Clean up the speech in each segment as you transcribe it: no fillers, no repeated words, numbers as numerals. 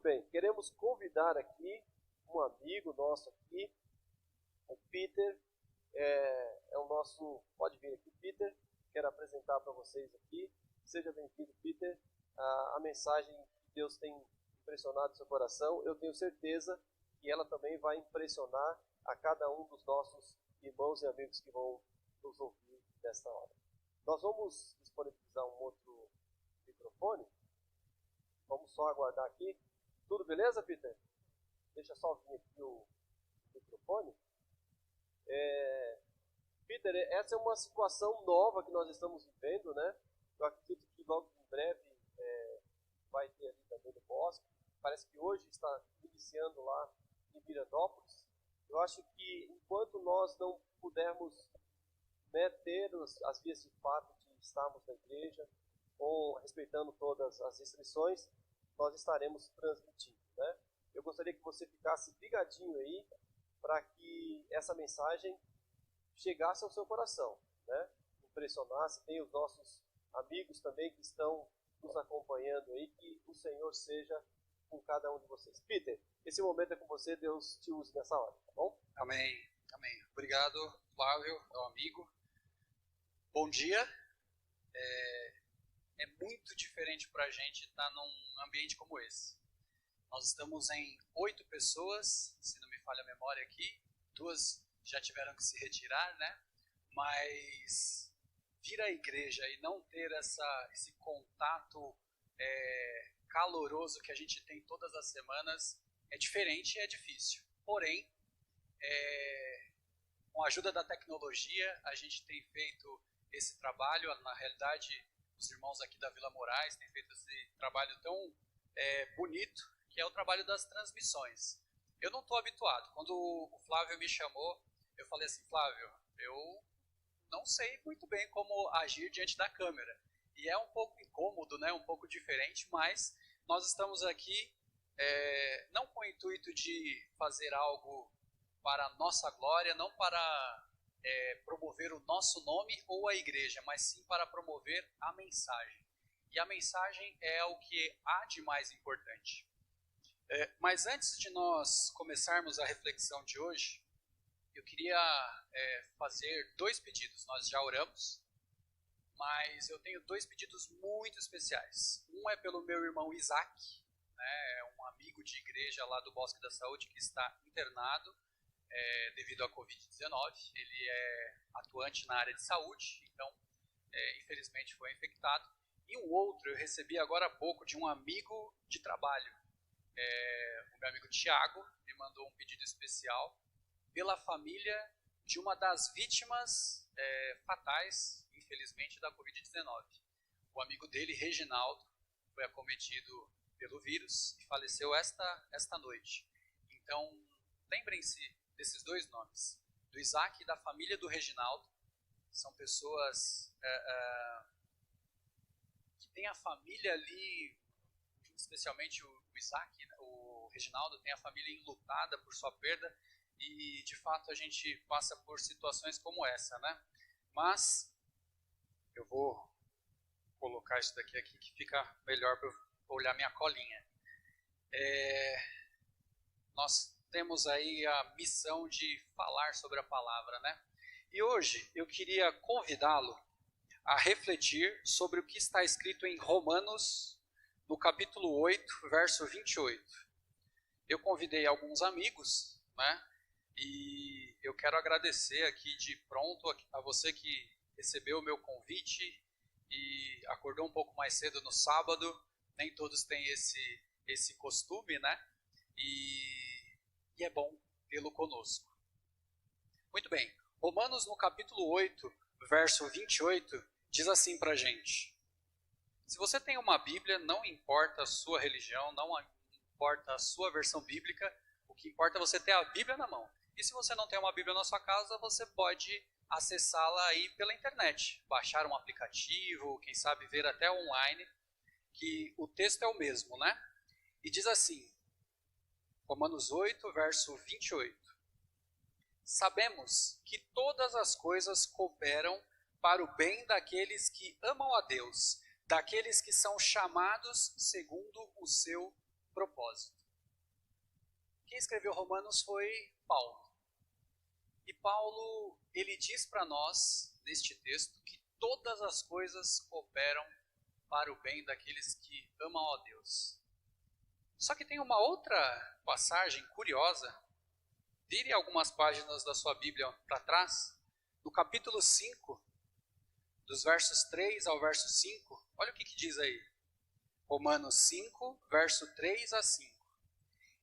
bem, queremos convidar aqui um amigo nosso aqui, o Peter, é o nosso, pode vir aqui, Peter, quero apresentar para vocês aqui. Seja bem-vindo, Peter. A mensagem que Deus tem impressionado seu coração, eu tenho certeza que ela também vai impressionar a cada um dos nossos irmãos e amigos que vão nos ouvir nesta hora. Nós vamos disponibilizar um outro microfone. Vamos só aguardar aqui. Tudo beleza, Peter? Deixa só vir aqui o microfone. Peter, essa é uma situação nova que nós estamos vivendo, né? Eu acredito que logo em breve vai ter ali também no Bosque. Parece que hoje está iniciando lá em Mirandópolis. Eu acho que enquanto nós não pudermos, né, ter as vias de fato de estarmos na igreja, ou respeitando todas as restrições, nós estaremos transmitindo, né? Eu gostaria que você ficasse ligadinho aí para que essa mensagem chegasse ao seu coração, né? Impressionasse. Tem os nossos amigos também que estão nos acompanhando aí, que o Senhor seja com cada um de vocês. Peter, esse momento é com você, Deus te use nessa hora, tá bom? Amém, amém. Obrigado, Flávio, meu amigo. Bom dia. É muito diferente para a gente estar num ambiente como esse. Nós estamos em 8 pessoas, se não me falha a memória aqui. 2 já tiveram que se retirar, né? Mas vir à igreja e não ter esse contato caloroso que a gente tem todas as semanas é diferente e é difícil. Porém, com a ajuda da tecnologia, a gente tem feito esse trabalho. Na realidade, os irmãos aqui da Vila Moraes têm feito esse trabalho tão bonito, que é o trabalho das transmissões. Eu não estou habituado. Quando o Flávio me chamou, eu falei assim: Flávio, eu não sei muito bem como agir diante da câmera. E é um pouco incômodo, né? Um pouco diferente, mas nós estamos aqui não com o intuito de fazer algo para a nossa glória, não para promover o nosso nome ou a igreja, mas sim para promover a mensagem. E a mensagem é o que há de mais importante. Mas antes de nós começarmos a reflexão de hoje, eu queria fazer 2 pedidos. Nós já oramos, mas eu tenho 2 pedidos muito especiais. Um é pelo meu irmão Isaac, né, um amigo de igreja lá do Bosque da Saúde que está internado devido à Covid-19. Ele é atuante na área de saúde, então infelizmente foi infectado. E um outro eu recebi agora há pouco de um amigo de trabalho. O meu amigo Tiago me mandou um pedido especial pela família de uma das vítimas fatais, infelizmente, da Covid-19. O amigo dele, Reginaldo, foi acometido pelo vírus e faleceu esta noite. Então, lembrem-se desses 2 nomes, do Isaac e da família do Reginaldo. São pessoas que têm a família ali, especialmente o Isaac, o Reginaldo, tem a família enlutada por sua perda, e de fato a gente passa por situações como essa, né? Mas eu vou colocar isso daqui aqui que fica melhor para eu olhar minha colinha. Nós temos aí a missão de falar sobre a palavra, né? E hoje eu queria convidá-lo a refletir sobre o que está escrito em Romanos, no capítulo 8, verso 28. Eu convidei alguns amigos, né? E eu quero agradecer aqui de pronto a você que recebeu o meu convite e acordou um pouco mais cedo no sábado. Nem todos têm esse costume, né? E é bom tê-lo conosco. Muito bem. Romanos, no capítulo 8, verso 28, diz assim pra gente: se você tem uma Bíblia, não importa a sua religião, não importa a sua versão bíblica, o que importa é você ter a Bíblia na mão. E se você não tem uma Bíblia na sua casa, você pode acessá-la aí pela internet, baixar um aplicativo, quem sabe ver até online, que o texto é o mesmo, né? E diz assim, Romanos 8, verso 28. Sabemos que todas as coisas cooperam para o bem daqueles que amam a Deus, daqueles que são chamados segundo o seu propósito. Quem escreveu Romanos foi Paulo. E Paulo, ele diz para nós, neste texto, que todas as coisas cooperam para o bem daqueles que amam a Deus. Só que tem uma outra passagem curiosa. Vire algumas páginas da sua Bíblia para trás, no capítulo 5, dos versos 3 ao verso 5, olha o que diz aí. Romanos 5, verso 3 a 5.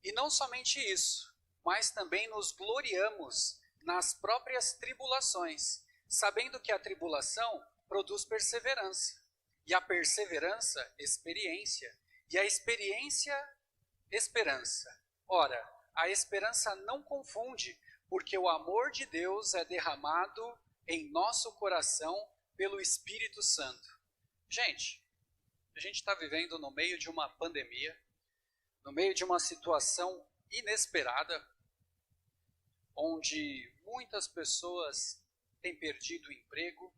E não somente isso, mas também nos gloriamos nas próprias tribulações, sabendo que a tribulação produz perseverança, e a perseverança, experiência, e a experiência, esperança. Ora, a esperança não confunde, porque o amor de Deus é derramado em nosso coração pelo Espírito Santo. Gente, a gente está vivendo no meio de uma pandemia, no meio de uma situação inesperada, onde muitas pessoas têm perdido o emprego,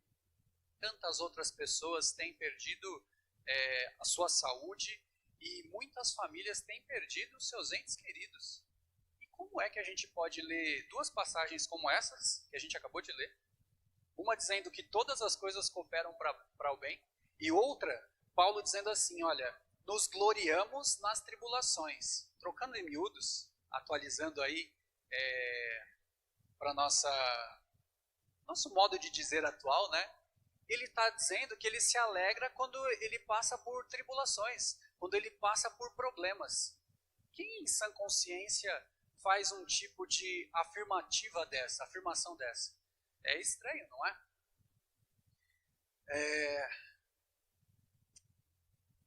tantas outras pessoas têm perdido a sua saúde e muitas famílias têm perdido seus entes queridos. Como é que a gente pode ler duas passagens como essas, que a gente acabou de ler? Uma dizendo que todas as coisas cooperam para o bem, e outra, Paulo dizendo assim, olha, nos gloriamos nas tribulações. Trocando em miúdos, atualizando aí para nosso modo de dizer atual, né? Ele está dizendo que ele se alegra quando ele passa por tribulações, quando ele passa por problemas. Quem em sã consciência faz um tipo de afirmação dessa? É estranho, não é?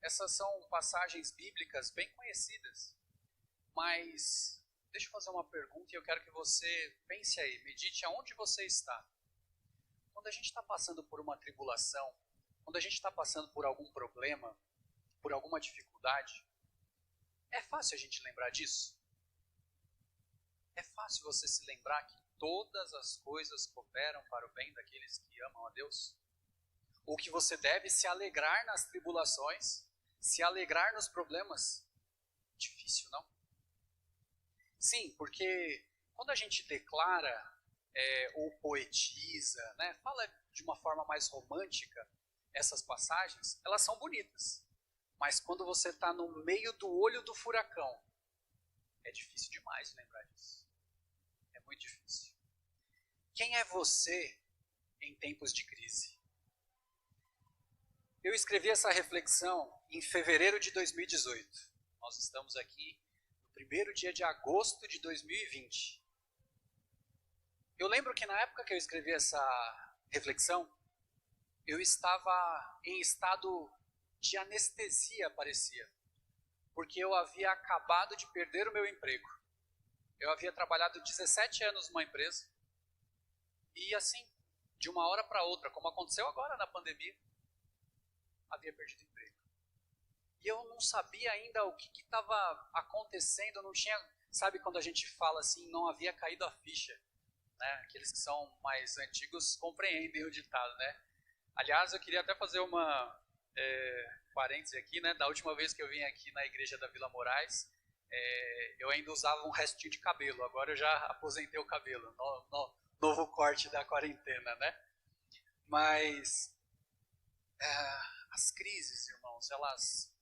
Essas são passagens bíblicas bem conhecidas, mas deixa eu fazer uma pergunta e eu quero que você pense aí, medite aonde você está. Quando a gente está passando por uma tribulação, quando a gente está passando por algum problema, por alguma dificuldade, é fácil a gente lembrar disso? É fácil você se lembrar que todas as coisas cooperam para o bem daqueles que amam a Deus? Ou que você deve se alegrar nas tribulações, se alegrar nos problemas? Difícil, não? Sim, porque quando a gente declara ou poetiza, né, fala de uma forma mais romântica, essas passagens, elas são bonitas. Mas quando você está no meio do olho do furacão, é difícil demais lembrar disso. É muito difícil. Quem é você em tempos de crise? Eu escrevi essa reflexão em fevereiro de 2018. Nós estamos aqui no primeiro dia de agosto de 2020. Eu lembro que na época que eu escrevi essa reflexão, eu estava em estado de anestesia, parecia. Porque eu havia acabado de perder o meu emprego. Eu havia trabalhado 17 anos numa empresa. E assim, de uma hora para outra, como aconteceu agora na pandemia, havia perdido o emprego. E eu não sabia ainda o que estava acontecendo, não tinha, sabe quando a gente fala assim, não havia caído a ficha, né? Aqueles que são mais antigos compreendem o ditado, né? Aliás, eu queria até fazer uma parêntese aqui, né? Da última vez que eu vim aqui na igreja da Vila Moraes, eu ainda usava um restinho de cabelo, agora eu já aposentei o cabelo, novo corte da quarentena, né? Mas as crises, irmãos, elas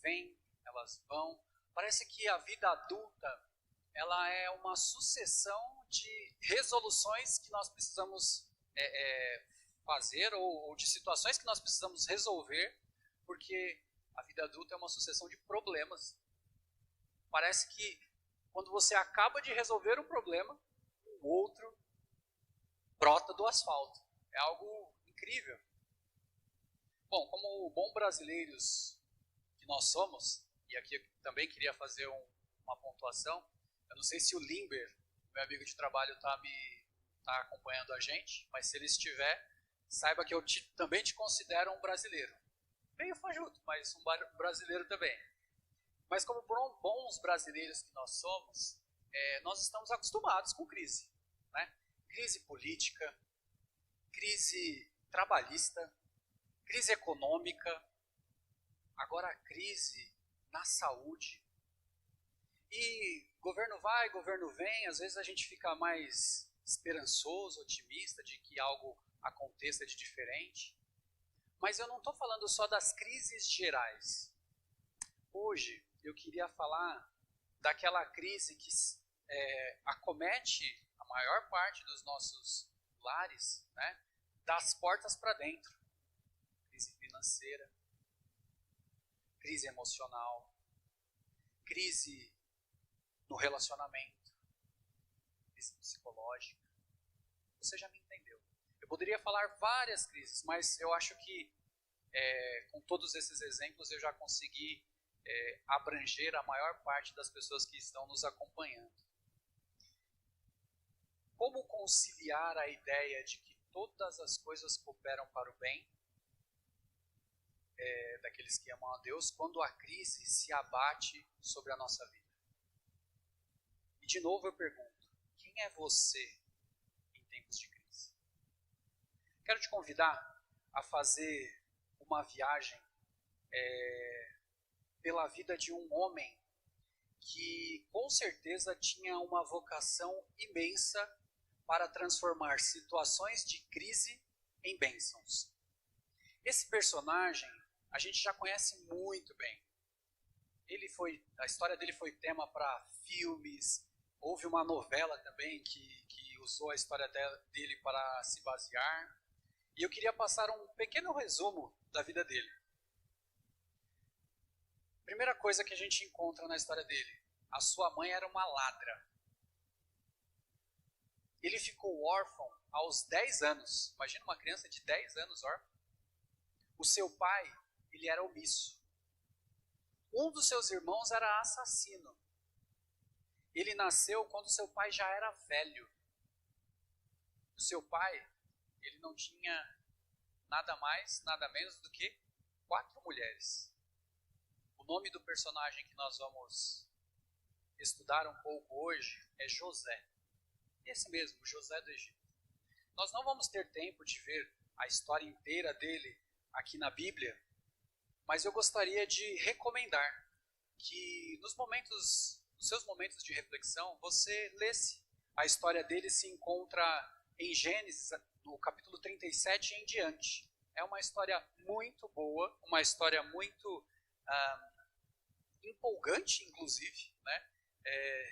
vêm, elas vão. Parece que a vida adulta, ela é uma sucessão de resoluções que nós precisamos fazer ou de situações que nós precisamos resolver, porque a vida adulta é uma sucessão de problemas. Parece que quando você acaba de resolver um problema, o outro brota do asfalto. É algo incrível. Bom, como bons brasileiros que nós somos, e aqui eu também queria fazer uma pontuação, eu não sei se o Limber, meu amigo de trabalho, tá acompanhando a gente, mas se ele estiver, saiba que eu também te considero um brasileiro. Meio fajuto, mas um brasileiro também. Mas como bons brasileiros que nós somos, nós estamos acostumados com crise, né? Crise política, crise trabalhista, crise econômica, agora a crise na saúde. E governo vai, governo vem, às vezes a gente fica mais esperançoso, otimista de que algo aconteça de diferente. Mas eu não estou falando só das crises gerais. Hoje eu queria falar daquela crise que acomete a maior parte dos nossos lares, né? Das portas para dentro. Crise financeira, crise emocional, crise no relacionamento, crise psicológica. Você já me entendeu. Eu poderia falar várias crises, mas eu acho que com todos esses exemplos eu já consegui abranger a maior parte das pessoas que estão nos acompanhando. Como conciliar a ideia de que todas as coisas cooperam para o bem daqueles que amam a Deus quando a crise se abate sobre a nossa vida? E de novo eu pergunto, quem é você em tempos de crise? Quero te convidar a fazer uma viagem pela vida de um homem que com certeza tinha uma vocação imensa para transformar situações de crise em bênçãos. Esse personagem a gente já conhece muito bem. A história dele foi tema para filmes, houve uma novela também que usou a história dele para se basear. E eu queria passar um pequeno resumo da vida dele. Primeira coisa que a gente encontra na história dele: a sua mãe era uma ladra. Ele ficou órfão aos 10 anos. Imagina uma criança de 10 anos órfã. O seu pai, ele era omisso. Um dos seus irmãos era assassino. Ele nasceu quando seu pai já era velho. O seu pai, ele não tinha nada mais, nada menos do que 4 mulheres. O nome do personagem que nós vamos estudar um pouco hoje é José. Esse mesmo, José do Egito. Nós não vamos ter tempo de ver a história inteira dele aqui na Bíblia, mas eu gostaria de recomendar que nos seus momentos de reflexão, você lesse a história dele. Se encontra em Gênesis, no capítulo 37 em diante. É uma história muito boa, uma história muito empolgante, inclusive, né?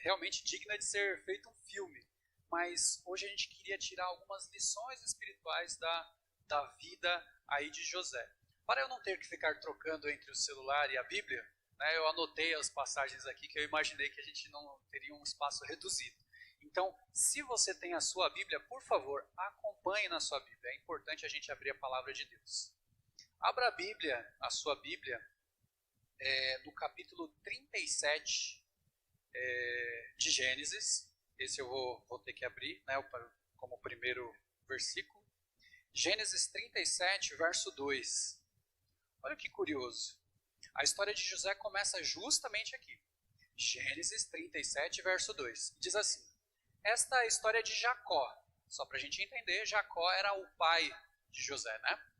Realmente digna de ser feito um filme. Mas hoje a gente queria tirar algumas lições espirituais da vida aí de José. Para eu não ter que ficar trocando entre o celular e a Bíblia, né, eu anotei as passagens aqui que eu imaginei que a gente não teria um espaço reduzido. Então, se você tem a sua Bíblia, por favor, acompanhe na sua Bíblia. É importante a gente abrir a palavra de Deus. Abra a sua Bíblia, no capítulo 37 de Gênesis. Esse eu vou ter que abrir, né, como primeiro versículo. Gênesis 37, verso 2. Olha que curioso. A história de José começa justamente aqui. Gênesis 37, verso 2. Diz assim: esta é a história de Jacó. Só para a gente entender, Jacó era o pai de José, né?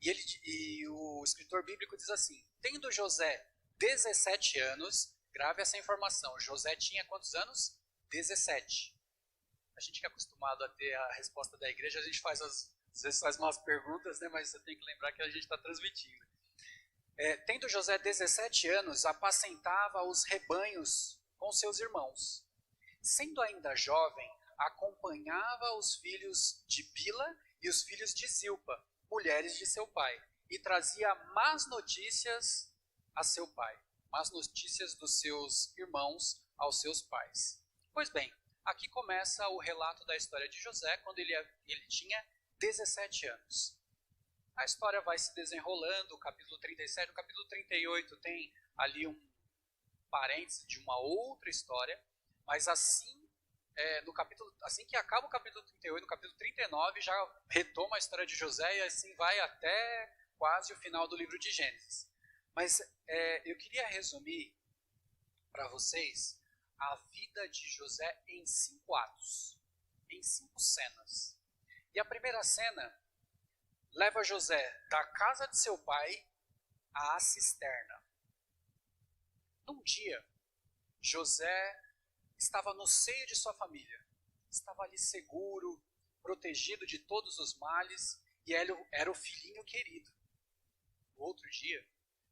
E o escritor bíblico diz assim: tendo José 17 anos, grave essa informação, José tinha quantos anos? 17. A gente que é acostumado a ter a resposta da igreja, a gente às vezes faz umas perguntas, né? Mas você tem que lembrar que a gente está transmitindo. Tendo José 17 anos, apacentava os rebanhos com seus irmãos. Sendo ainda jovem, acompanhava os filhos de Bila e os filhos de Zilpa, mulheres de seu pai, e trazia más notícias a seu pai, más notícias dos seus irmãos aos seus pais. Pois bem, aqui começa o relato da história de José quando ele tinha 17 anos. A história vai se desenrolando, o capítulo 37, o capítulo 38 tem ali um parêntese de uma outra história, mas assim que acaba o capítulo 38, no capítulo 39 já retoma a história de José e assim vai até quase o final do livro de Gênesis. Mas eu queria resumir para vocês a vida de José em 5 atos, em 5 cenas. E a primeira cena leva José da casa de seu pai à cisterna. Num dia, José estava no seio de sua família. Estava ali seguro, protegido de todos os males, e era o filhinho querido. No outro dia,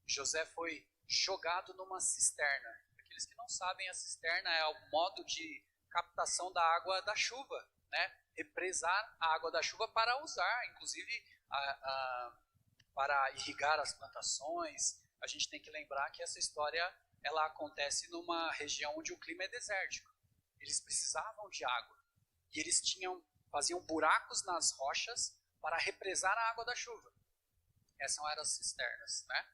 José foi jogado numa cisterna. Aqueles que não sabem, a cisterna é o modo de captação da água da chuva, né? Represar a água da chuva para usar, inclusive, para irrigar as plantações. A gente tem que lembrar que essa história ela acontece numa região onde o clima é desértico. Eles precisavam de água e eles faziam buracos nas rochas para represar a água da chuva. Essas eram as cisternas, né?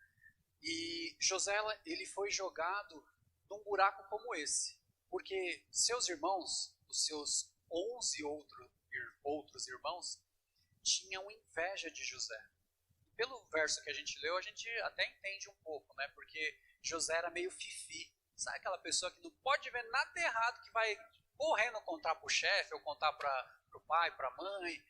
E José ele foi jogado num buraco como esse, porque seus irmãos, os seus 11 outros irmãos, tinham inveja de José. Pelo verso que a gente leu, a gente até entende um pouco, né? Porque José era meio fifi. Sabe aquela pessoa que não pode ver nada errado, que vai correndo contar para o chefe, ou contar para o pai, para a mãe.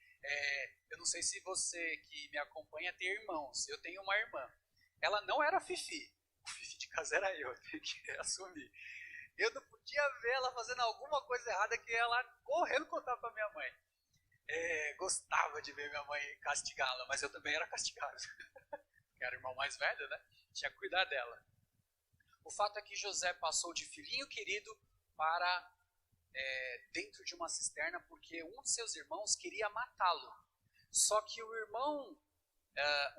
Eu não sei se você que me acompanha tem irmãos. Eu tenho uma irmã. Ela não era fifi. O fifi de casa era eu tenho que assumir. Eu não podia ver ela fazendo alguma coisa errada que ela correndo contar para minha mãe. Gostava de ver minha mãe castigá-la, mas eu também era castigado. Que era o irmão mais velho, né? Tinha que cuidar dela. O fato é que José passou de filhinho querido para dentro de uma cisterna porque um de seus irmãos queria matá-lo. Só que o irmão,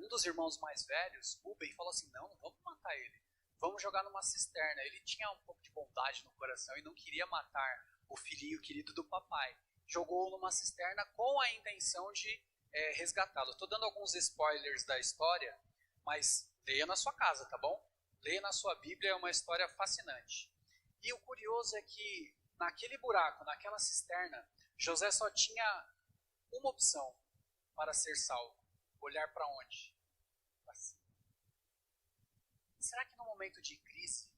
um dos irmãos mais velhos, Rubem, falou assim, não vamos matar ele. Vamos jogar numa cisterna. Ele tinha um pouco de bondade no coração e não queria matar o filhinho querido do papai. Jogou numa cisterna com a intenção de resgatá-lo. Estou dando alguns spoilers da história, mas leia na sua casa, tá bom? Leia na sua Bíblia, é uma história fascinante. E o curioso é que naquele buraco, naquela cisterna, José só tinha uma opção para ser salvo. Olhar para onde? Para cima. Será que no momento de crise,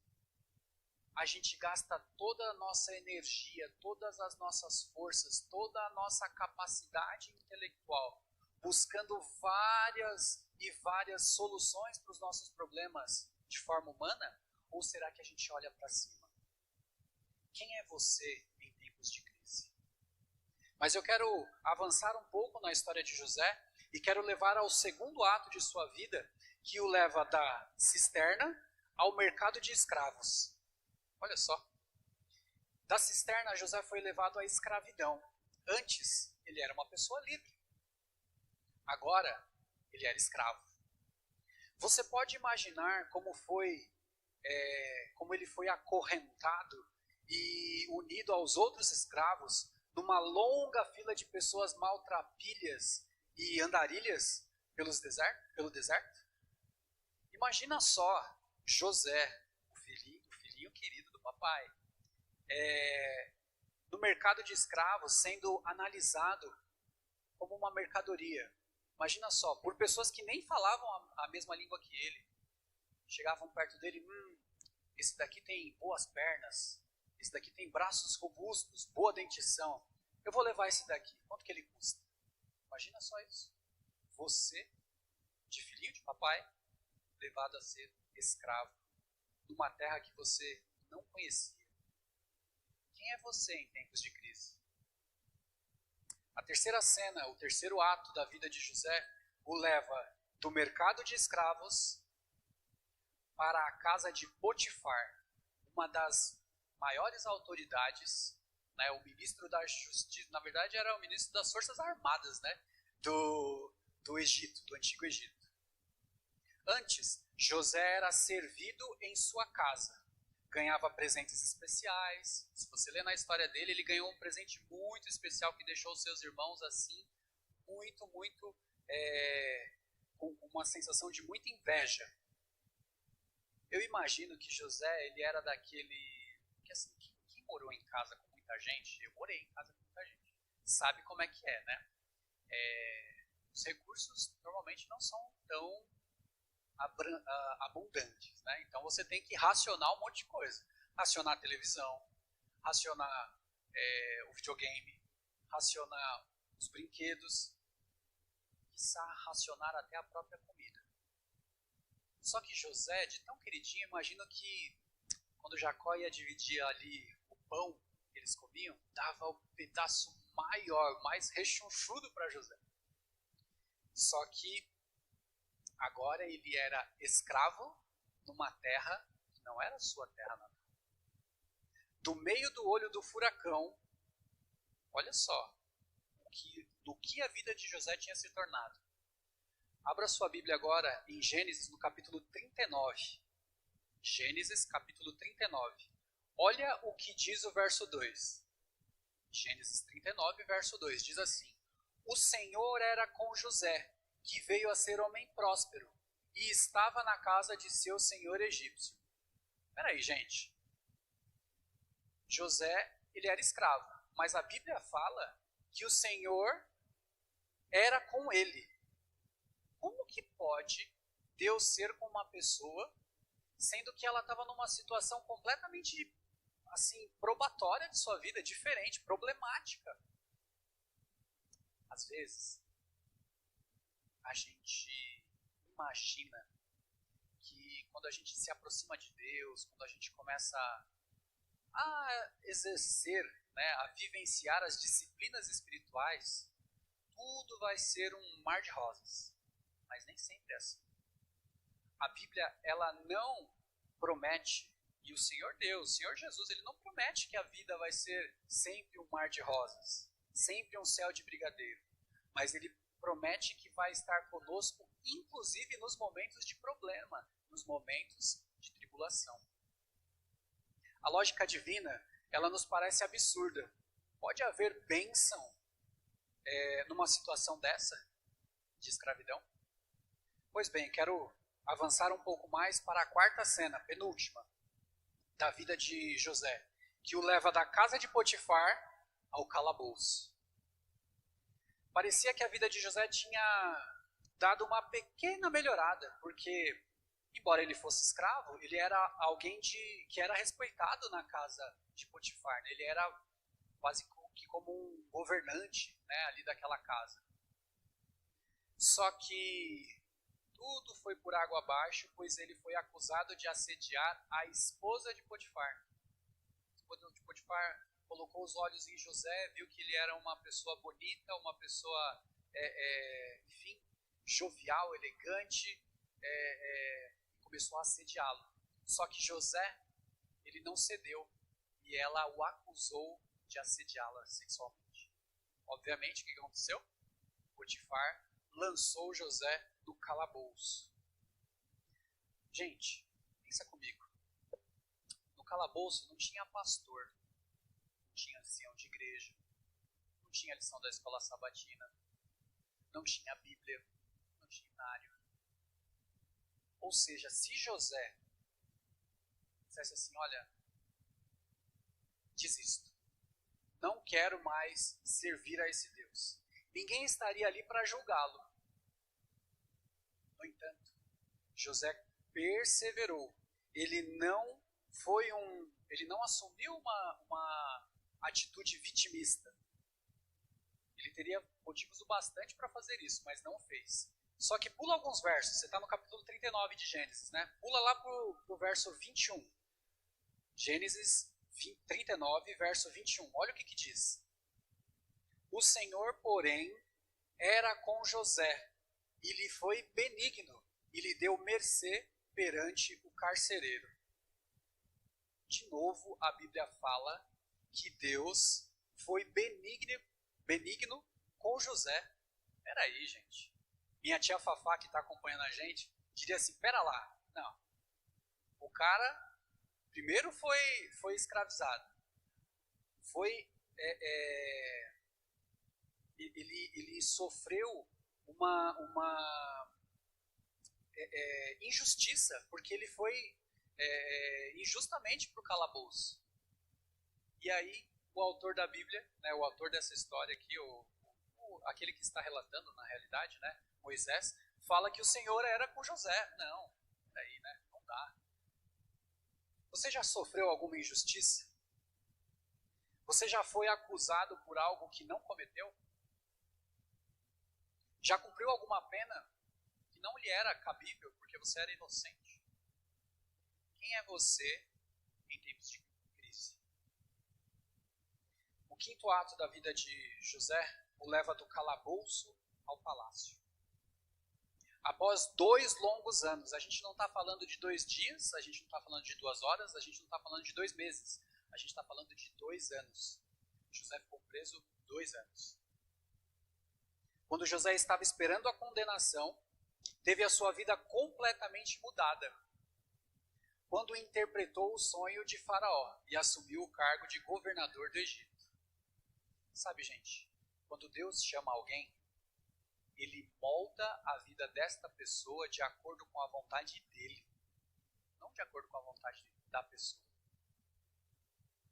a gente gasta toda a nossa energia, todas as nossas forças, toda a nossa capacidade intelectual, buscando várias e várias soluções para os nossos problemas de forma humana? Ou será que a gente olha para cima? Quem é você em tempos de crise? Mas eu quero avançar um pouco na história de José e quero levar ao segundo ato de sua vida, que o leva da cisterna ao mercado de escravos. Olha só. Da cisterna, José foi levado à escravidão. Antes, ele era uma pessoa livre. Agora, ele era escravo. Você pode imaginar como ele foi acorrentado e unido aos outros escravos numa longa fila de pessoas maltrapilhas e andarilhas pelo deserto? Imagina só José, o filhinho querido do papai, no mercado de escravos sendo analisado como uma mercadoria. Imagina só, por pessoas que nem falavam a mesma língua que ele. Chegavam perto dele, esse daqui tem boas pernas, esse daqui tem braços robustos, boa dentição. Eu vou levar esse daqui, quanto que ele custa? Imagina só isso. Você, de filhinho de papai, levado a ser escravo, numa terra que você não conhecia. Quem é você em tempos de crise? A terceira cena, o terceiro ato da vida de José, o leva do mercado de escravos para a casa de Potifar, uma das maiores autoridades, né, o ministro da Justiça, na verdade era o ministro das Forças Armadas, né, do Egito, do Antigo Egito. Antes, José era servido em sua casa, ganhava presentes especiais. Se você ler na história dele, ele ganhou um presente muito especial que deixou os seus irmãos assim, muito, com uma sensação de muita inveja. Eu imagino que José, ele era daquele, que assim, quem morou em casa com muita gente, eu morei em casa com muita gente, sabe como é que é, né? Os recursos normalmente não são tão abundantes, né? Então você tem que racionar um monte de coisa. Racionar a televisão, racionar o videogame, racionar os brinquedos, quiçá racionar até a própria comida. Só que José, de tão queridinho, imagino que quando Jacó ia dividir ali o pão que eles comiam, dava um pedaço maior, mais rechonchudo para José. Só que agora ele era escravo numa terra que não era sua terra natal. Do meio do olho do furacão, olha só do que a vida de José tinha se tornado. Abra sua Bíblia agora em Gênesis, no capítulo 39. Gênesis, capítulo 39. Olha o que diz o verso 2. Gênesis 39, verso 2, diz assim: O Senhor era com José, que veio a ser homem próspero, e estava na casa de seu senhor egípcio. Espera aí, gente. José, ele era escravo, mas a Bíblia fala que o Senhor era com ele. Como que pode Deus ser com uma pessoa, sendo que ela estava numa situação completamente, assim, probatória de sua vida, diferente, problemática? Às vezes, a gente imagina que quando a gente se aproxima de Deus, quando a gente começa a exercer, né, a vivenciar as disciplinas espirituais, tudo vai ser um mar de rosas. Mas nem sempre é assim. A Bíblia, ela não promete, e o Senhor Deus, o Senhor Jesus, ele não promete que a vida vai ser sempre um mar de rosas, sempre um céu de brigadeiro. Mas ele promete que vai estar conosco, inclusive nos momentos de problema, nos momentos de tribulação. A lógica divina, ela nos parece absurda. Pode haver bênção numa situação dessa, de escravidão? Pois bem, quero avançar um pouco mais para a quarta cena, penúltima, da vida de José, que o leva da casa de Potifar ao calabouço. Parecia que a vida de José tinha dado uma pequena melhorada, porque, embora ele fosse escravo, ele era alguém que era respeitado na casa de Potifar. Ele era quase que como um governante, né, ali daquela casa. Só que tudo foi por água abaixo, pois ele foi acusado de assediar a esposa de Potifar. A esposa de Potifar colocou os olhos em José, viu que ele era uma pessoa bonita, uma pessoa, enfim, jovial, elegante, começou a assediá-lo. Só que José, ele não cedeu e ela o acusou de assediá-la sexualmente. Obviamente, o que aconteceu? Potifar lançou José do calabouço. Gente, pensa comigo. No calabouço não tinha pastor, não tinha ancião de igreja, não tinha lição da escola sabatina, não tinha Bíblia, não tinha inário. Ou seja, se José dissesse assim, olha, desisto, não quero mais servir a esse Deus, ninguém estaria ali para julgá-lo. No entanto, José perseverou. Ele não assumiu uma atitude vitimista. Ele teria motivos o bastante para fazer isso, mas não fez. Só que pula alguns versos. Você está no capítulo 39 de Gênesis, né? Pula lá para o verso 21. Gênesis 39, verso 21. Olha o que diz. O Senhor, porém, era com José, e lhe foi benigno, e lhe deu mercê perante o carcereiro. De novo, a Bíblia fala que Deus foi benigno com José. Peraí, gente. Minha tia Fafá, que está acompanhando a gente, diria assim, pera lá. Não. O cara, primeiro foi escravizado. Ele sofreu uma injustiça, porque ele foi injustamente para o calabouço. E aí, o autor da Bíblia, né, o autor dessa história aqui, aquele que está relatando, na realidade, né, Moisés, fala que o Senhor era com José. Não, daí, né, não dá. Você já sofreu alguma injustiça? Você já foi acusado por algo que não cometeu? Já cumpriu alguma pena que não lhe era cabível porque você era inocente? Quem é você em tempos de crise. O quinto ato da vida de José o leva do calabouço ao palácio. Após 2 longos anos, a gente não está falando de 2 dias, a gente não está falando de 2 horas, a gente não está falando de 2 meses, a gente está falando de 2 anos. José ficou preso 2 anos. Quando José estava esperando a condenação, teve a sua vida completamente mudada. Quando interpretou o sonho de Faraó e assumiu o cargo de governador do Egito. Sabe, gente, quando Deus chama alguém, Ele molda a vida desta pessoa de acordo com a vontade dele, não de acordo com a vontade da pessoa.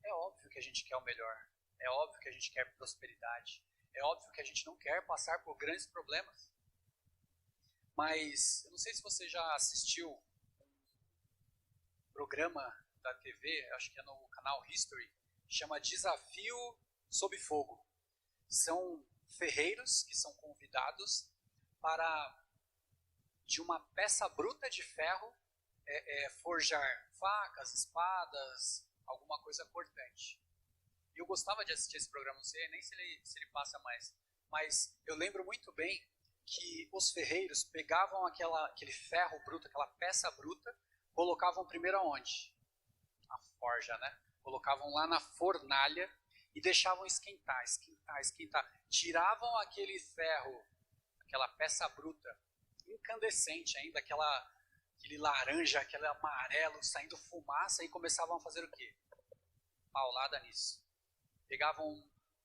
É óbvio que a gente quer o melhor, é óbvio que a gente quer prosperidade, é óbvio que a gente não quer passar por grandes problemas. Mas, eu não sei se você já assistiu um programa da TV, acho que é no canal History, chama Desafio Sob Fogo. São ferreiros que são convidados para, de uma peça bruta de ferro, forjar facas, espadas, alguma coisa cortante. E eu gostava de assistir esse programa, não sei nem se ele passa mais, mas eu lembro muito bem que os ferreiros pegavam aquele ferro bruto, aquela peça bruta, colocavam primeiro aonde? Na forja, né? Colocavam lá na fornalha e deixavam esquentar. Tiravam aquele ferro, aquela peça bruta, incandescente ainda, aquele laranja, aquele amarelo, saindo fumaça, e começavam a fazer o quê? Paulada nisso. Pegavam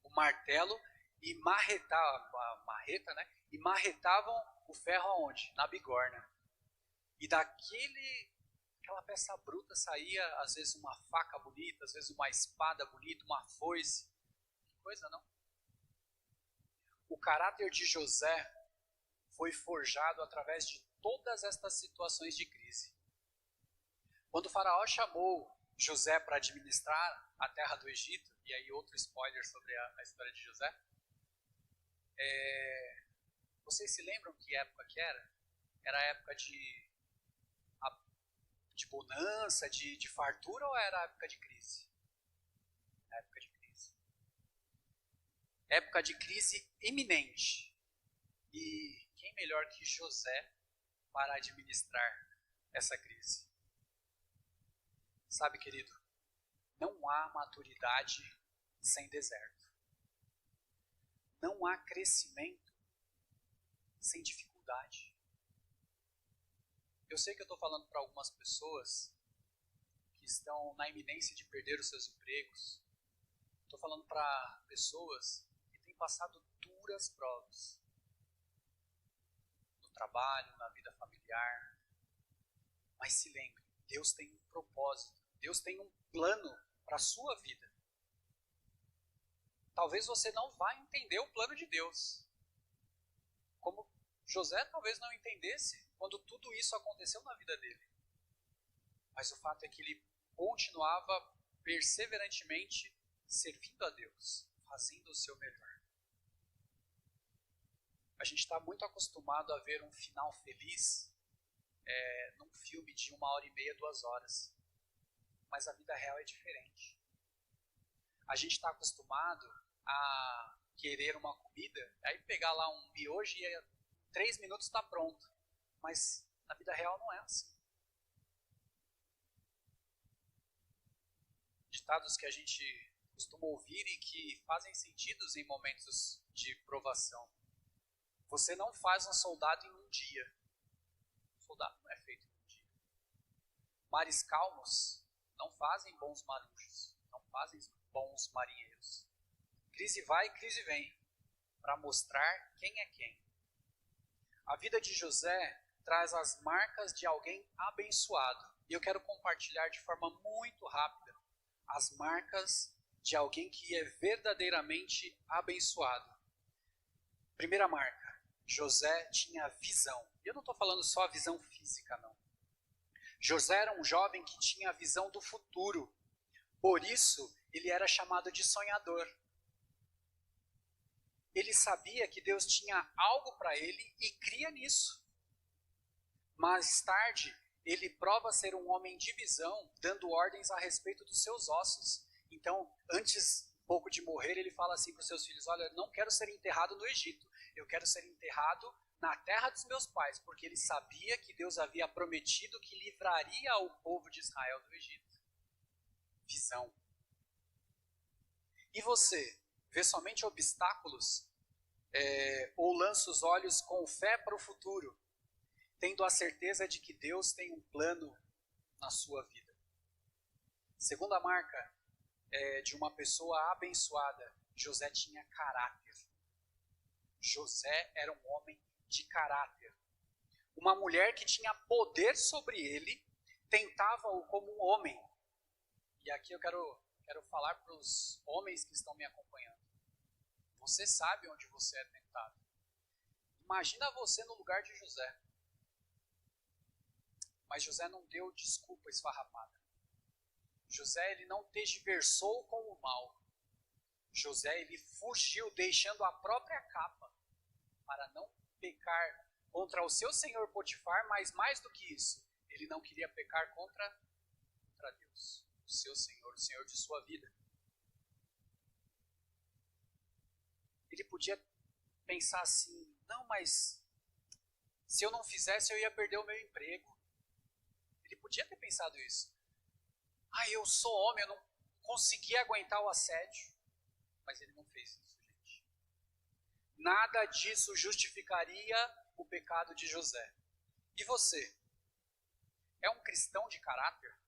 o martelo e marretavam, a marreta, né? E marretavam o ferro aonde? Na bigorna. E daquela peça bruta saía, às vezes, uma faca bonita, às vezes uma espada bonita, uma foice. Que coisa, não? O caráter de José foi forjado através de todas estas situações de crise. Quando o faraó chamou José para administrar a terra do Egito, e aí outro spoiler sobre a história de José, vocês se lembram que época que era? Era a época de bonança, de fartura, ou era a época de crise? Época de crise. Época de crise iminente. E quem melhor que José para administrar essa crise? Sabe, querido, não há maturidade sem deserto. Não há crescimento sem dificuldade. Eu sei que eu estou falando para algumas pessoas que estão na iminência de perder os seus empregos. Estou falando para pessoas que têm passado duras provas no trabalho, na vida familiar. Mas se lembre, Deus tem um propósito, Deus tem um plano para a sua vida. Talvez você não vá entender o plano de Deus. Como José talvez não entendesse quando tudo isso aconteceu na vida dele. Mas o fato é que ele continuava perseverantemente servindo a Deus, fazendo o seu melhor. A gente está muito acostumado a ver um final feliz num filme de 1h30, 2 horas. Mas a vida real é diferente. A gente está acostumado a querer uma comida, aí pegar lá um miojo e em 3 minutos está pronto. Mas na vida real não é assim. Ditados que a gente costuma ouvir e que fazem sentido em momentos de provação. Você não faz um soldado em um dia. Um soldado não é feito em um dia. Mares calmos não fazem bons marujos, não fazem bons marinheiros. Crise vai, crise vem, para mostrar quem é quem. A vida de José traz as marcas de alguém abençoado. E eu quero compartilhar de forma muito rápida as marcas de alguém que é verdadeiramente abençoado. Primeira marca, José tinha visão. E eu não estou falando só a visão física, não. José era um jovem que tinha a visão do futuro. Por isso, ele era chamado de sonhador. Ele sabia que Deus tinha algo para ele e cria nisso. Mais tarde, ele prova ser um homem de visão, dando ordens a respeito dos seus ossos. Então, antes pouco de morrer, ele fala assim para os seus filhos: olha, eu não quero ser enterrado no Egito, eu quero ser enterrado na terra dos meus pais, porque ele sabia que Deus havia prometido que livraria o povo de Israel do Egito. Visão. E você, vê somente obstáculos ou lança os olhos com fé para o futuro, tendo a certeza de que Deus tem um plano na sua vida? Segunda marca de uma pessoa abençoada: José tinha caráter. José era um homem de caráter. Uma mulher que tinha poder sobre ele tentava-o como um homem. E aqui eu quero falar para os homens que estão me acompanhando. Você sabe onde você é tentado. Imagina você no lugar de José. Mas José não deu desculpa esfarrapada. José, ele não tergiversou com o mal. José, ele fugiu deixando a própria capa para não pecar contra o seu senhor Potifar, mas mais do que isso, ele não queria pecar contra Deus, o seu senhor, o senhor de sua vida. Ele podia pensar assim: não, mas se eu não fizesse eu ia perder o meu emprego. Ele podia ter pensado isso. Eu sou homem, eu não consegui aguentar o assédio. Mas ele não fez isso, gente. Nada disso justificaria o pecado de José. E você? É um cristão de caráter?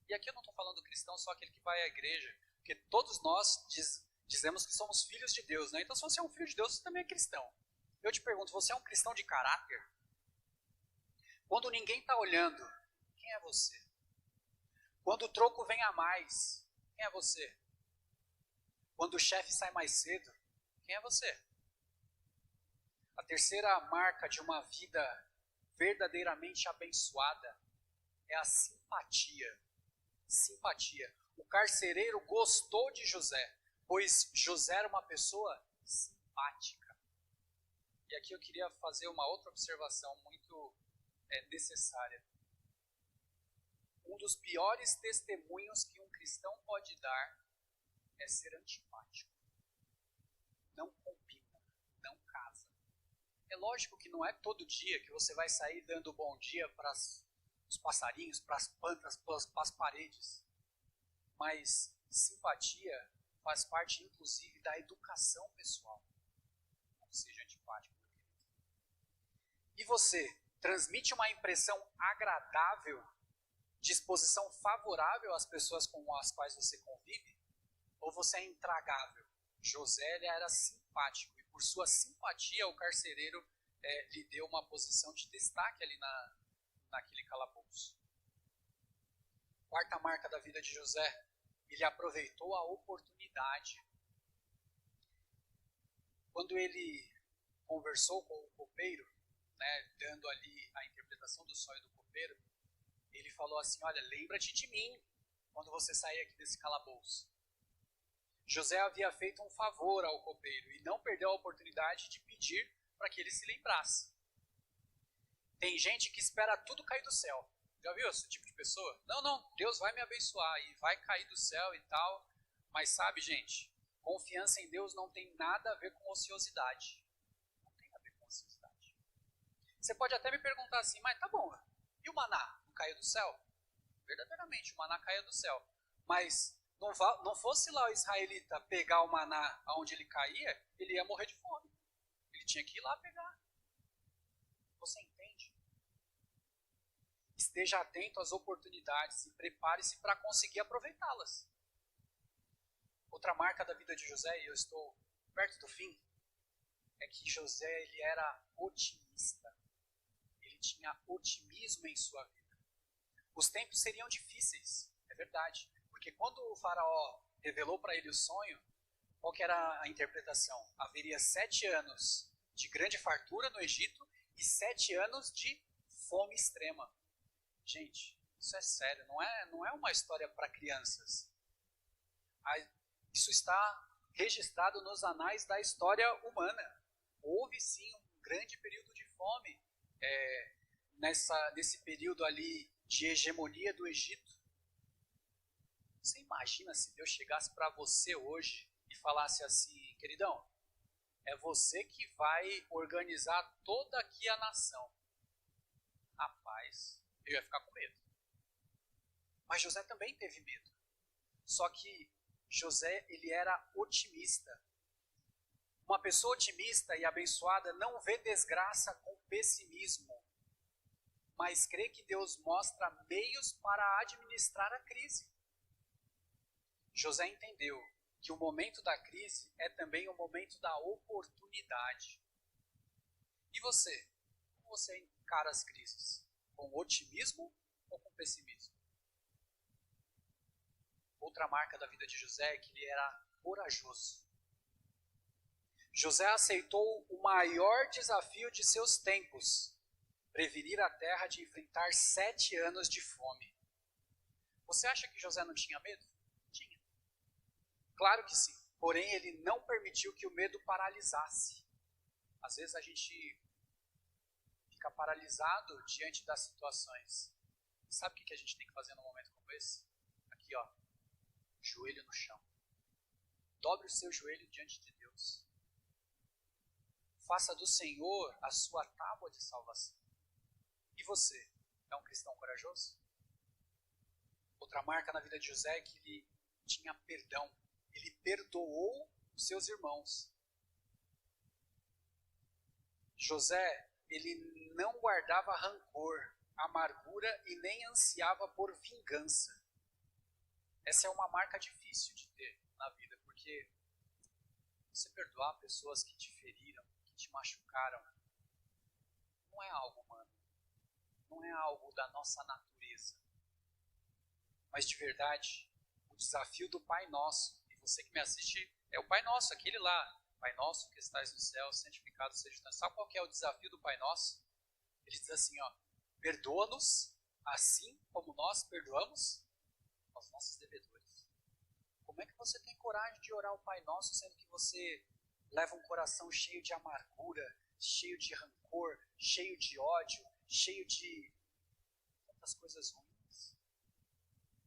E aqui eu não estou falando cristão só aquele que vai à igreja, porque todos nós dizemos que somos filhos de Deus, né? Então, se você é um filho de Deus, você também é cristão. Eu te pergunto, você é um cristão de caráter? Quando ninguém está olhando, quem é você? Quando o troco vem a mais, quem é você? Quando o chefe sai mais cedo, quem é você? A terceira marca de uma vida verdadeiramente abençoada é a simpatia. Simpatia. O carcereiro gostou de José, pois José era uma pessoa simpática. E aqui eu queria fazer uma outra observação muito necessária. Um dos piores testemunhos que um cristão pode dar é ser antipático. Não combina, não casa. É lógico que não é todo dia que você vai sair dando bom dia para os passarinhos, para as plantas, para as paredes. Mas simpatia faz parte, inclusive, da educação pessoal. Não seja antipático, meu querido. E você, transmite uma impressão agradável, disposição favorável às pessoas com as quais você convive? Ou você é intragável? José, ele era simpático, e por sua simpatia o carcereiro lhe deu uma posição de destaque ali naquele calabouço. Quarta marca da vida de José: ele aproveitou a oportunidade. Quando ele conversou com o copeiro, dando ali a interpretação do sonho do copeiro, ele falou assim: olha, lembra-te de mim quando você sair aqui desse calabouço. José havia feito um favor ao copeiro e não perdeu a oportunidade de pedir para que ele se lembrasse. Tem gente que espera tudo cair do céu. Já viu esse tipo de pessoa? Não, Deus vai me abençoar e vai cair do céu e tal. Mas sabe, gente, confiança em Deus não tem nada a ver com ociosidade. Não tem a ver com ociosidade. Você pode até me perguntar assim: mas tá bom, e o maná não caiu do céu? Verdadeiramente, o maná caiu do céu. Mas não fosse lá o israelita pegar o maná onde ele caía, ele ia morrer de fome. Ele tinha que ir lá pegar. Você entende? Esteja atento às oportunidades e prepare-se para conseguir aproveitá-las. Outra marca da vida de José, e eu estou perto do fim, é que José, ele era otimista. Ele tinha otimismo em sua vida. Os tempos seriam difíceis, é verdade. Porque quando o faraó revelou para ele o sonho, qual que era a interpretação? Haveria 7 anos de grande fartura no Egito e 7 anos de fome extrema. Gente, isso é sério, não é uma história para crianças. Isso está registrado nos anais da história humana. Houve sim um grande período de fome nesse período ali de hegemonia do Egito. Você imagina se Deus chegasse para você hoje e falasse assim, queridão, é você que vai organizar toda aqui a nação. Rapaz, eu ia ficar com medo. Mas José também teve medo. Só que José, ele era otimista. Uma pessoa otimista e abençoada não vê desgraça com pessimismo, mas crê que Deus mostra meios para administrar a crise. José entendeu que o momento da crise é também o momento da oportunidade. E você? Como você encara as crises? Com otimismo ou com pessimismo? Outra marca da vida de José é que ele era corajoso. José aceitou o maior desafio de seus tempos, prevenir a terra de enfrentar 7 anos de fome. Você acha que José não tinha medo? Tinha. Claro que sim. Porém, ele não permitiu que o medo paralisasse. Às vezes a gente fica paralisado diante das situações. Sabe o que a gente tem que fazer num momento como esse? Aqui, ó. Joelho no chão. Dobre o seu joelho diante de Deus. Faça do Senhor a sua tábua de salvação. E você, é um cristão corajoso? Outra marca na vida de José é que ele tinha perdão. Ele perdoou os seus irmãos. José, ele não guardava rancor, amargura e nem ansiava por vingança. Essa é uma marca difícil de ter na vida, porque você perdoar pessoas que te feriram, que te machucaram, não é algo humano, não é algo da nossa natureza. Mas de verdade, o desafio do Pai Nosso, e você que me assiste, é o Pai Nosso, aquele lá, Pai Nosso que estais no céu, santificado seja o teu nome. Sabe qual que é o desafio do Pai Nosso? Ele diz assim, ó, perdoa-nos assim como nós perdoamos aos nossos devedores. Como é que você tem coragem de orar o Pai Nosso, sendo que você leva um coração cheio de amargura, cheio de rancor, cheio de ódio, cheio de tantas coisas ruins?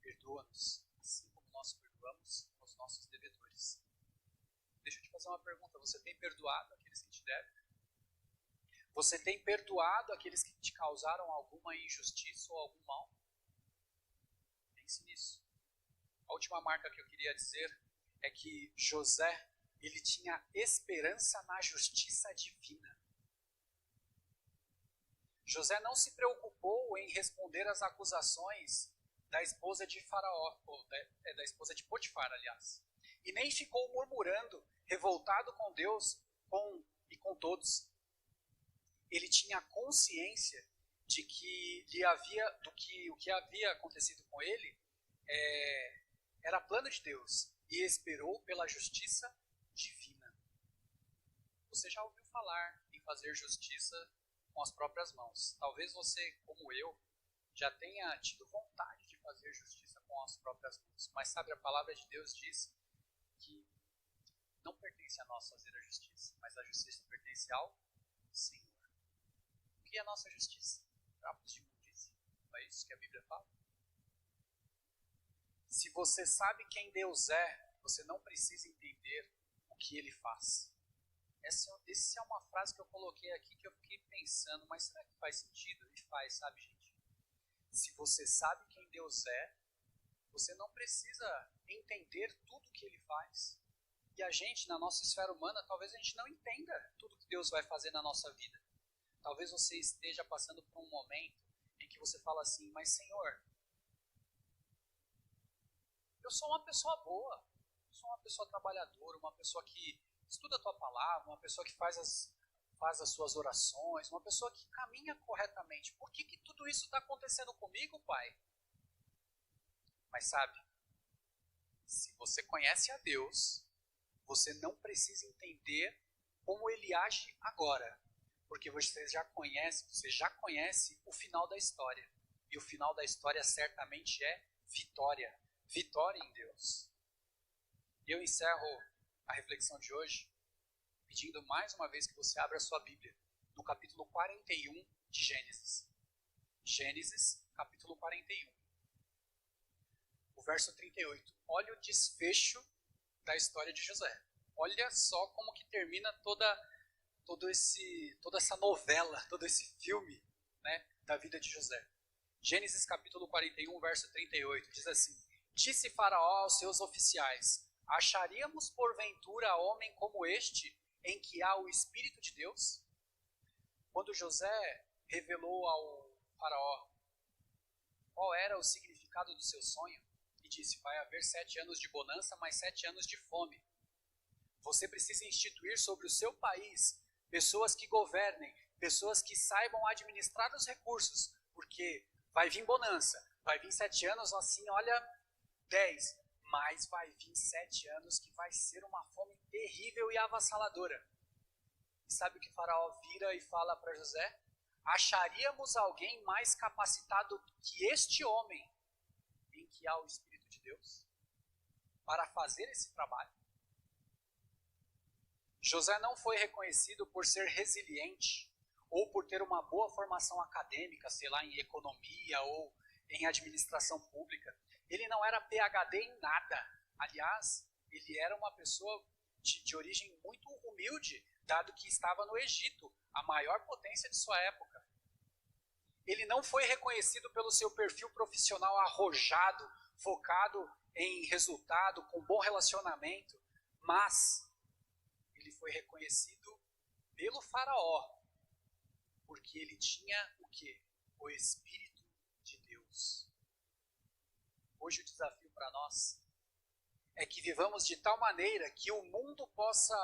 Perdoa-nos, assim como nós perdoamos aos nossos devedores. Deixa eu te fazer uma pergunta, você tem perdoado aqueles que te devem? Você tem perdoado aqueles que te causaram alguma injustiça ou algum mal? Pense nisso. A última marca que eu queria dizer é que José, ele tinha esperança na justiça divina. José não se preocupou em responder às acusações da esposa de Faraó, ou da esposa de Potifar, aliás. E nem ficou murmurando, revoltado com Deus e com todos. Ele tinha consciência de que o que havia acontecido com ele era plano de Deus e esperou pela justiça divina. Você já ouviu falar em fazer justiça com as próprias mãos? Talvez você, como eu, já tenha tido vontade de fazer justiça com as próprias mãos. Mas sabe, a palavra de Deus diz que não pertence a nós fazer a justiça, mas a justiça pertence ao Senhor. O que é a nossa justiça? Trapos de imundícia. Não é isso que a Bíblia fala? Se você sabe quem Deus é, você não precisa entender o que Ele faz. Essa é uma frase que eu coloquei aqui que eu fiquei pensando, mas será que faz sentido? E faz, sabe, gente? Se você sabe quem Deus é, você não precisa entender tudo que Ele faz. E a gente, na nossa esfera humana, talvez a gente não entenda tudo que Deus vai fazer na nossa vida. Talvez você esteja passando por um momento em que você fala assim, mas Senhor, eu sou uma pessoa boa, eu sou uma pessoa trabalhadora, uma pessoa que estuda a tua palavra, uma pessoa que faz as suas orações, uma pessoa que caminha corretamente. Por que tudo isso está acontecendo comigo, Pai? Mas sabe, se você conhece a Deus, você não precisa entender como Ele age agora, porque você já conhece o final da história. E o final da história certamente é vitória. Vitória em Deus. E eu encerro a reflexão de hoje pedindo mais uma vez que você abra a sua Bíblia no capítulo 41 de Gênesis. Gênesis, capítulo 41. O verso 38. Olha o desfecho da história de José. Olha só como que termina toda essa novela, todo esse filme, né, da vida de José. Gênesis capítulo 41, verso 38, diz assim: Disse Faraó aos seus oficiais: Acharíamos porventura homem como este, em que há o Espírito de Deus? Quando José revelou ao Faraó qual era o significado do seu sonho, e disse: vai haver 7 anos de bonança, mais 7 anos de fome. Você precisa instituir sobre o seu país pessoas que governem, pessoas que saibam administrar os recursos, porque vai vir bonança, vai vir 7 anos assim, olha, 10, mas vai vir 7 anos que vai ser uma fome terrível e avassaladora. E sabe o que Faraó vira e fala para José? Acharíamos alguém mais capacitado que este homem, em que há o Espírito de Deus, para fazer esse trabalho? José não foi reconhecido por ser resiliente, ou por ter uma boa formação acadêmica, sei lá, em economia ou em administração pública. Ele não era PhD em nada. Aliás, ele era uma pessoa de origem muito humilde, dado que estava no Egito, a maior potência de sua época. Ele não foi reconhecido pelo seu perfil profissional arrojado, focado em resultado, com bom relacionamento, mas ele foi reconhecido pelo Faraó, porque ele tinha o quê? O Espírito de Deus. Hoje o desafio para nós é que vivamos de tal maneira que o mundo possa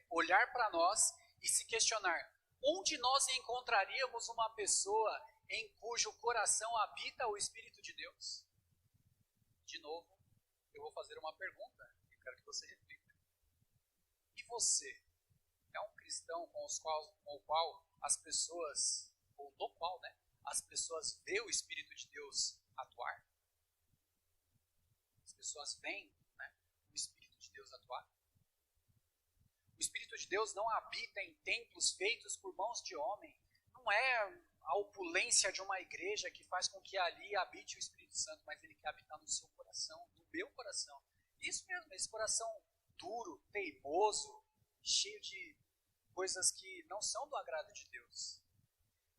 olhar para nós e se questionar: onde nós encontraríamos uma pessoa em cujo coração habita o Espírito de Deus? De novo, eu vou fazer uma pergunta e quero que você reflita. E você é um cristão com o qual as pessoas, ou no qual, né, as pessoas veem o Espírito de Deus atuar? As pessoas veem, né, o Espírito de Deus atuar? O Espírito de Deus não habita em templos feitos por mãos de homem. Não é a opulência de uma igreja que faz com que ali habite o Espírito Santo, mas ele quer habitar no seu coração, no meu coração. Isso mesmo, esse coração duro, teimoso, cheio de coisas que não são do agrado de Deus.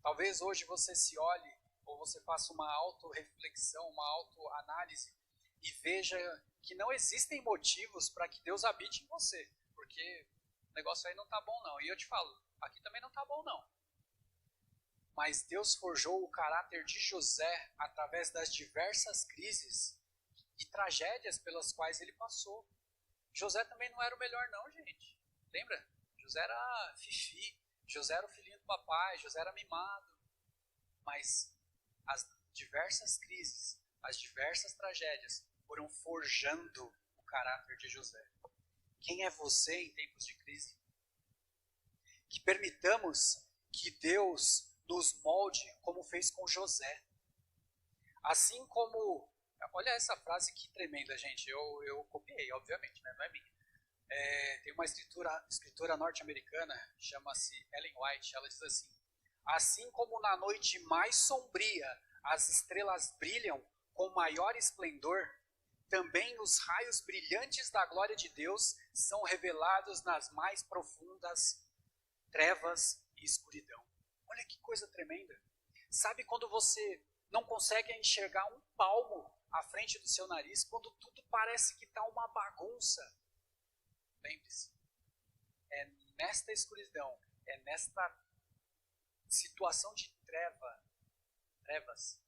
Talvez hoje você se olhe, ou você faça uma autorreflexão, uma autoanálise, e veja que não existem motivos para que Deus habite em você, porque o negócio aí não está bom não. E eu te falo, aqui também não está bom não. Mas Deus forjou o caráter de José através das diversas crises e tragédias pelas quais ele passou. José também não era o melhor não, gente. Lembra? José era fifi, José era o filhinho do papai, José era mimado. Mas as diversas crises, as diversas tragédias foram forjando o caráter de José. Quem é você em tempos de crise? Que permitamos que Deus nos molde como fez com José. Assim como... Olha essa frase que tremenda, gente. Eu copiei, obviamente, né? Não é minha. Tem uma escritora norte-americana, chama-se Ellen White. Ela diz assim: assim como na noite mais sombria as estrelas brilham com maior esplendor, também os raios brilhantes da glória de Deus são revelados nas mais profundas trevas e escuridão. Olha que coisa tremenda. Sabe quando você não consegue enxergar um palmo à frente do seu nariz, quando tudo parece que está uma bagunça? Lembre-se, é nesta escuridão, é nesta situação de trevas,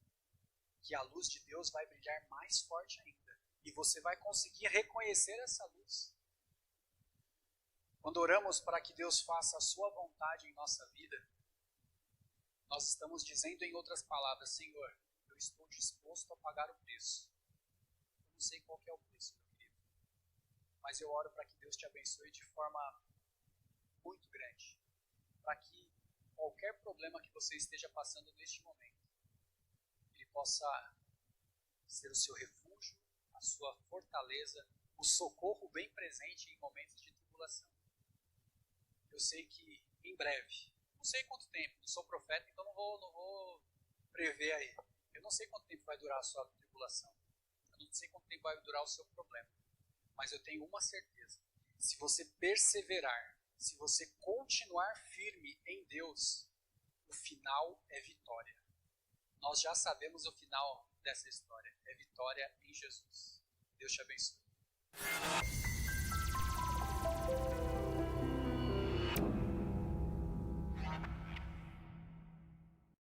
que a luz de Deus vai brilhar mais forte ainda. E você vai conseguir reconhecer essa luz. Quando oramos para que Deus faça a sua vontade em nossa vida, nós estamos dizendo em outras palavras: Senhor, eu estou disposto a pagar o preço. Eu não sei qual que é o preço, meu querido, mas eu oro para que Deus te abençoe de forma muito grande, para que qualquer problema que você esteja passando neste momento, Ele possa ser o seu refúgio, a sua fortaleza, o socorro bem presente em momentos de tribulação. Eu sei que em breve, não sei quanto tempo, não sou profeta, então não vou prevê aí. Eu não sei quanto tempo vai durar a sua tribulação. Eu não sei quanto tempo vai durar o seu problema. Mas eu tenho uma certeza. Se você perseverar, se você continuar firme em Deus, o final é vitória. Nós já sabemos o final dessa história. É vitória em Jesus. Deus te abençoe.